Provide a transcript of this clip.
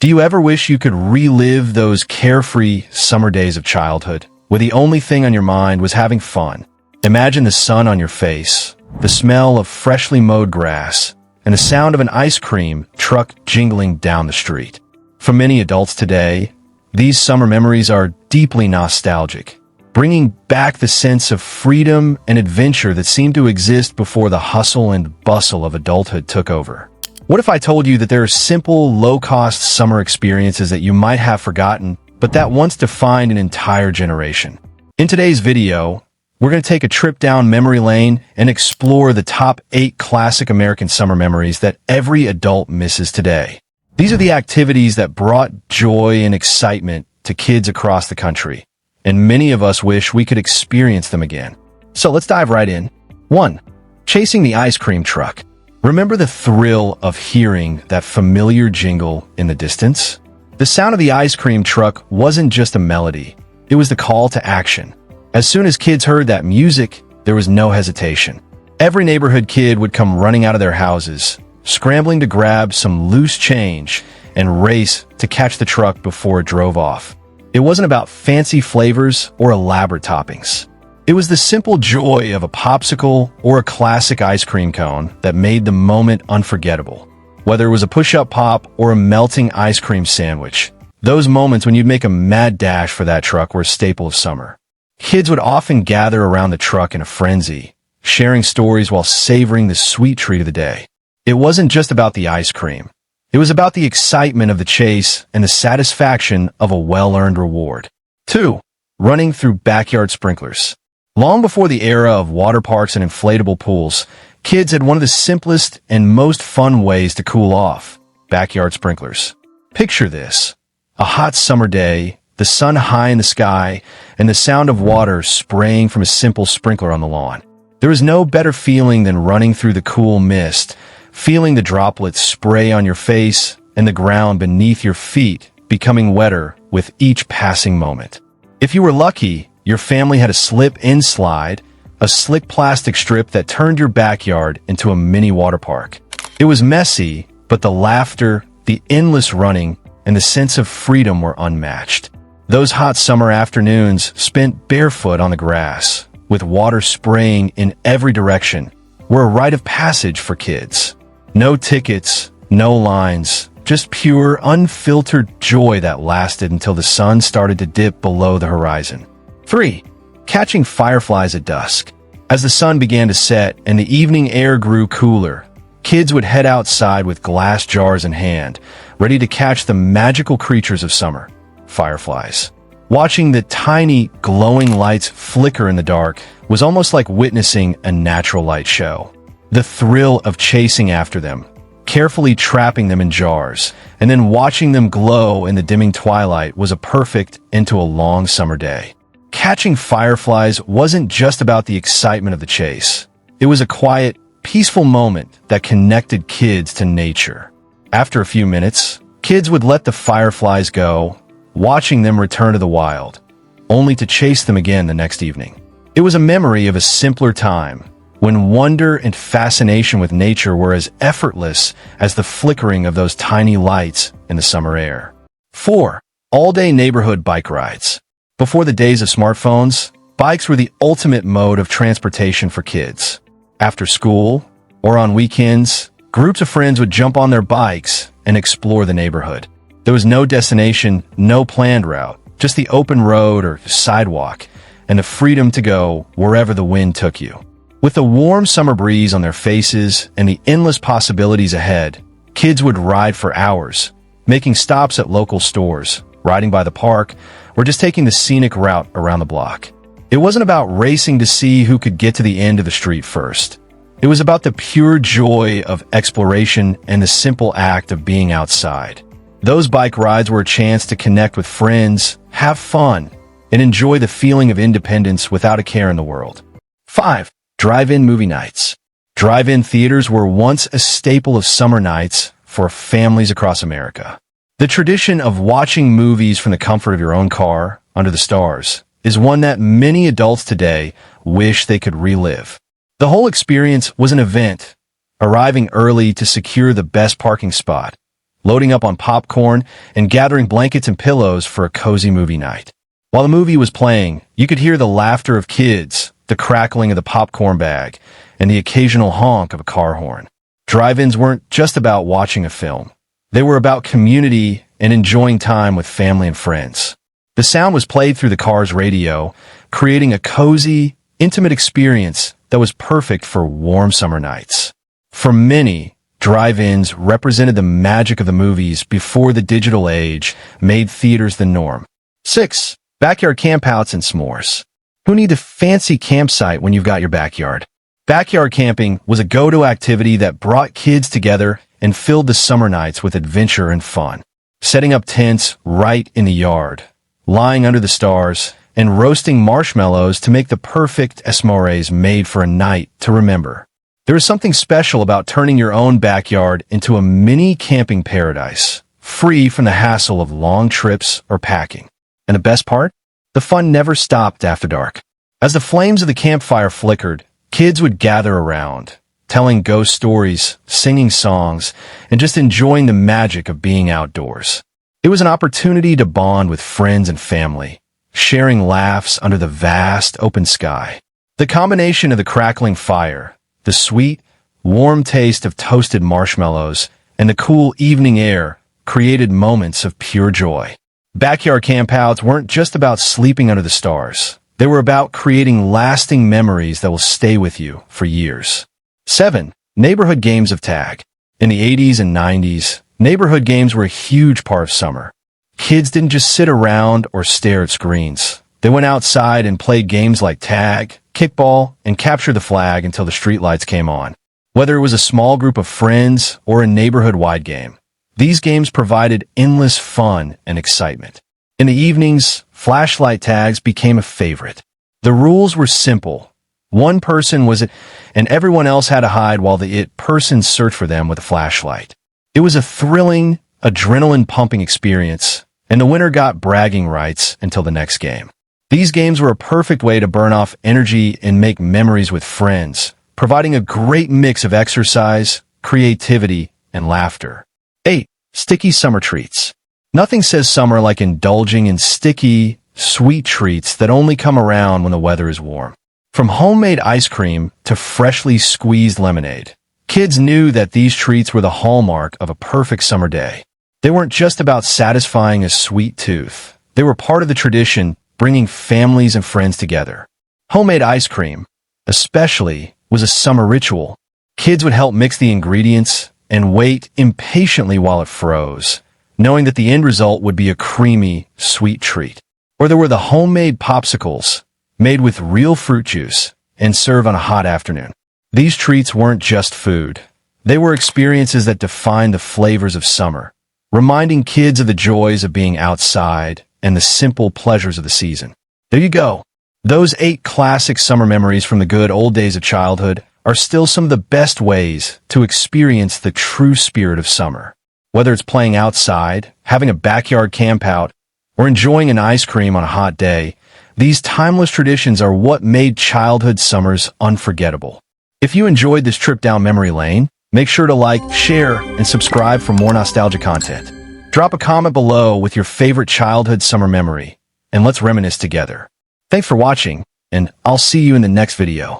Do you ever wish you could relive those carefree summer days of childhood, where the only thing on your mind was having fun? Imagine the sun on your face, the smell of freshly mowed grass, and the sound of an ice cream truck jingling down the street. For many adults today, these summer memories are deeply nostalgic, bringing back the sense of freedom and adventure that seemed to exist before the hustle and bustle of adulthood took over. What if I told you that there are simple, low-cost summer experiences that you might have forgotten, but that once defined an entire generation? In today's video, we're going to take a trip down memory lane and explore the top 8 classic American summer memories that every adult misses today. These are the activities that brought joy and excitement to kids across the country, and many of us wish we could experience them again. So let's dive right in. 1. Chasing the ice cream truck. Remember the thrill of hearing that familiar jingle in the distance? The sound of the ice cream truck wasn't just a melody, it was the call to action. As soon as kids heard that music, there was no hesitation. Every neighborhood kid would come running out of their houses, scrambling to grab some loose change and race to catch the truck before it drove off. It wasn't about fancy flavors or elaborate toppings. It was the simple joy of a popsicle or a classic ice cream cone that made the moment unforgettable. Whether it was a push-up pop or a melting ice cream sandwich, those moments when you'd make a mad dash for that truck were a staple of summer. Kids would often gather around the truck in a frenzy, sharing stories while savoring the sweet treat of the day. It wasn't just about the ice cream. It was about the excitement of the chase and the satisfaction of a well-earned reward. 2. Running through backyard sprinklers. Long before the era of water parks and inflatable pools, kids had one of the simplest and most fun ways to cool off: backyard sprinklers. Picture this: a hot summer day, the sun high in the sky, and the sound of water spraying from a simple sprinkler on the lawn. There is no better feeling than running through the cool mist, feeling the droplets spray on your face and the ground beneath your feet becoming wetter with each passing moment. If you were lucky, your family had a slip-in slide, a slick plastic strip that turned your backyard into a mini water park. It was messy, but the laughter, the endless running, and the sense of freedom were unmatched. Those hot summer afternoons spent barefoot on the grass, with water spraying in every direction, were a rite of passage for kids. No tickets, no lines, just pure, unfiltered joy that lasted until the sun started to dip below the horizon. 3. Catching fireflies at dusk. As the sun began to set and the evening air grew cooler, kids would head outside with glass jars in hand, ready to catch the magical creatures of summer, fireflies. Watching the tiny, glowing lights flicker in the dark was almost like witnessing a natural light show. The thrill of chasing after them, carefully trapping them in jars, and then watching them glow in the dimming twilight was a perfect end to a long summer day. Catching fireflies wasn't just about the excitement of the chase. It was a quiet, peaceful moment that connected kids to nature. After a few minutes, kids would let the fireflies go, watching them return to the wild, only to chase them again the next evening. It was a memory of a simpler time, when wonder and fascination with nature were as effortless as the flickering of those tiny lights in the summer air. 4. All-day neighborhood bike rides. Before the days of smartphones, bikes were the ultimate mode of transportation for kids. After school, or on weekends, groups of friends would jump on their bikes and explore the neighborhood. There was no destination, no planned route, just the open road or sidewalk, and the freedom to go wherever the wind took you. With the warm summer breeze on their faces and the endless possibilities ahead, kids would ride for hours, making stops at local stores, riding by the park, or just taking the scenic route around the block. It wasn't about racing to see who could get to the end of the street first. It was about the pure joy of exploration and the simple act of being outside. Those bike rides were a chance to connect with friends, have fun, and enjoy the feeling of independence without a care in the world. 5. Drive-in movie nights. Drive-in theaters were once a staple of summer nights for families across America. The tradition of watching movies from the comfort of your own car, under the stars, is one that many adults today wish they could relive. The whole experience was an event, arriving early to secure the best parking spot, loading up on popcorn and gathering blankets and pillows for a cozy movie night. While the movie was playing, you could hear the laughter of kids, the crackling of the popcorn bag, and the occasional honk of a car horn. Drive-ins weren't just about watching a film. They were about community and enjoying time with family and friends. The sound was played through the car's radio, creating a cozy, intimate experience that was perfect for warm summer nights. For many, drive-ins represented the magic of the movies before the digital age made theaters the norm. 6. Backyard campouts and s'mores. Who needs a fancy campsite when you've got your backyard? Backyard camping was a go-to activity that brought kids together and filled the summer nights with adventure and fun. Setting up tents right in the yard, lying under the stars, and roasting marshmallows to make the perfect s'mores made for a night to remember. There is something special about turning your own backyard into a mini camping paradise, free from the hassle of long trips or packing. And the best part? The fun never stopped after dark. As the flames of the campfire flickered, kids would gather around, telling ghost stories, singing songs, and just enjoying the magic of being outdoors. It was an opportunity to bond with friends and family, sharing laughs under the vast open sky. The combination of the crackling fire, the sweet, warm taste of toasted marshmallows, and the cool evening air created moments of pure joy. Backyard campouts weren't just about sleeping under the stars. They were about creating lasting memories that will stay with you for years. 7. Neighborhood games of tag. In the 80s and 90s, neighborhood games were a huge part of summer. Kids didn't just sit around or stare at screens. They went outside and played games like tag, kickball, and capture the flag until the streetlights came on. Whether it was a small group of friends or a neighborhood-wide game, these games provided endless fun and excitement. In the evenings, flashlight tags became a favorite. The rules were simple. One person was it, and everyone else had to hide while the it person searched for them with a flashlight. It was a thrilling, adrenaline-pumping experience, and the winner got bragging rights until the next game. These games were a perfect way to burn off energy and make memories with friends, providing a great mix of exercise, creativity, and laughter. 8. Sticky summer treats. Nothing says summer like indulging in sticky, sweet treats that only come around when the weather is warm. From homemade ice cream to freshly squeezed lemonade, kids knew that these treats were the hallmark of a perfect summer day. They weren't just about satisfying a sweet tooth. They were part of the tradition, bringing families and friends together. Homemade ice cream, especially, was a summer ritual. Kids would help mix the ingredients and wait impatiently while it froze, knowing that the end result would be a creamy, sweet treat. Or there were the homemade popsicles, made with real fruit juice and served on a hot afternoon. These treats weren't just food. They were experiences that defined the flavors of summer, reminding kids of the joys of being outside and the simple pleasures of the season. There you go. Those 8 classic summer memories from the good old days of childhood are still some of the best ways to experience the true spirit of summer. Whether it's playing outside, having a backyard campout, or enjoying an ice cream on a hot day, these timeless traditions are what made childhood summers unforgettable. If you enjoyed this trip down memory lane, make sure to like, share, and subscribe for more nostalgia content. Drop a comment below with your favorite childhood summer memory, and let's reminisce together. Thanks for watching, and I'll see you in the next video.